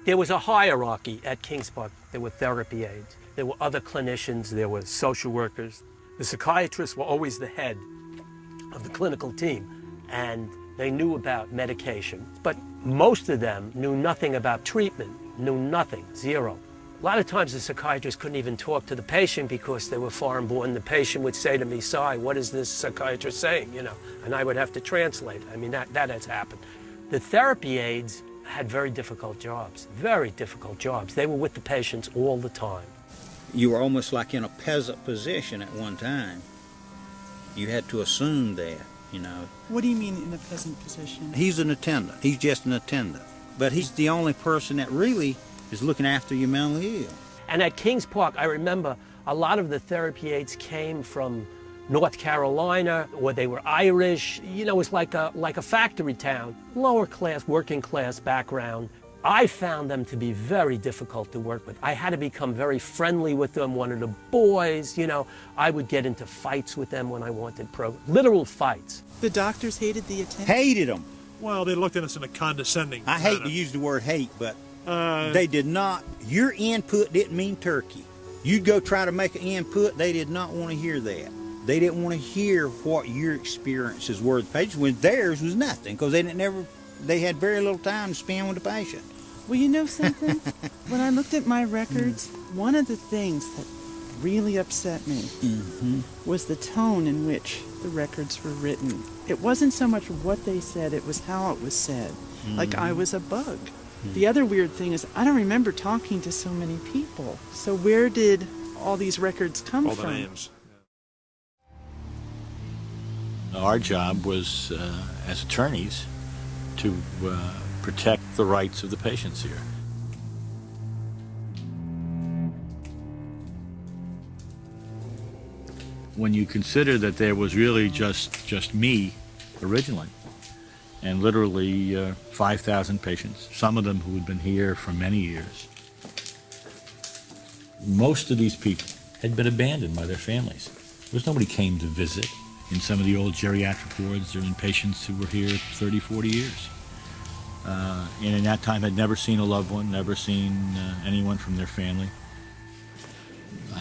There was a hierarchy at Kings Park. There were therapy aides. There were other clinicians. There were social workers. The psychiatrists were always the head of the clinical team, and they knew about medication. But most of them knew nothing about treatment, knew nothing, zero. A lot of times the psychiatrist couldn't even talk to the patient because they were foreign born. The patient would say to me, "Sai, what is this psychiatrist saying?" You know, and I would have to translate. I mean, that has happened. The therapy aides had very difficult jobs, very difficult jobs. They were with the patients all the time. You were almost like in a peasant position at one time. You had to assume that, you know. What do you mean in a peasant position? He's an attendant. He's just an attendant. But he's the only person that really is looking after you mentally ill. And at Kings Park, I remember a lot of the therapy aides came from North Carolina, or they were Irish. You know, it was like a factory town, lower class, working class background. I found them to be very difficult to work with. I had to become very friendly with them, one of the boys, you know. I would get into fights with them when I wanted literal fights. The doctors hated the attendants? Hated them. Well, they looked at us in a condescending I hate to use the word hate, but they did not. Your input didn't mean turkey. You'd go try to make an input, they did not want to hear that. They didn't want to hear what your experiences were with the patient, when theirs was nothing, because they had very little time to spend with the patient. Well, you know something? When I looked at my records, one of the things that really upset me was the tone in which the records were written. It wasn't so much what they said, it was how it was said. Like I was a bug. The other weird thing is I don't remember talking to so many people. So where did all these records come from? all the names. Our job was, as attorneys, to protect the rights of the patients here. When you consider that there was really just me originally, and literally 5,000 patients, some of them who had been here for many years, most of these people had been abandoned by their families. There was nobody came to visit. In some of the old geriatric wards, there were patients who were here 30, 40 years. And in that time had never seen a loved one, never seen anyone from their family.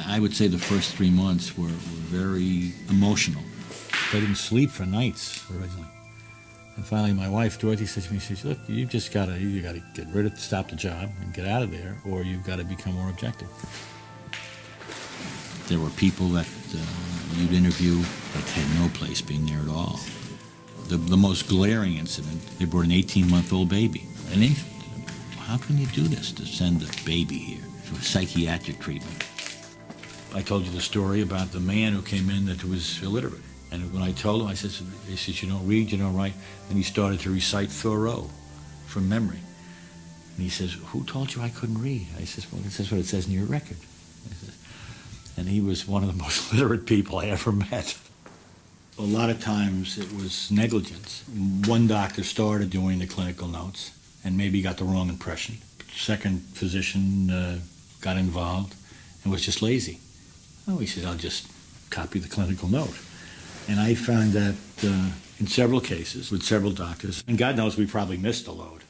I would say the first 3 months were very emotional. They didn't sleep for nights originally. And finally my wife, Dorothy, said to me, she said, "Look, you just gotta get rid of, stop the job and get out of there, or you've got to become more objective." There were people that you'd interview that had no place being there at all. The most glaring incident, they brought an 18-month-old baby, an infant. How can you do this, to send a baby here to a psychiatric treatment? I told you the story about the man who came in that was illiterate. And when I told him, I said, "You don't read, you don't write." And he started to recite Thoreau from memory. And he says, "Who told you I couldn't read?" I says, "Well, it says what it says in your record." And he was one of the most literate people I ever met. A lot of times it was negligence. One doctor started doing the clinical notes and maybe got the wrong impression. Second physician got involved and was just lazy. Oh, he said, "I'll just copy the clinical note." And I found that in several cases with several doctors, and God knows we probably missed a load.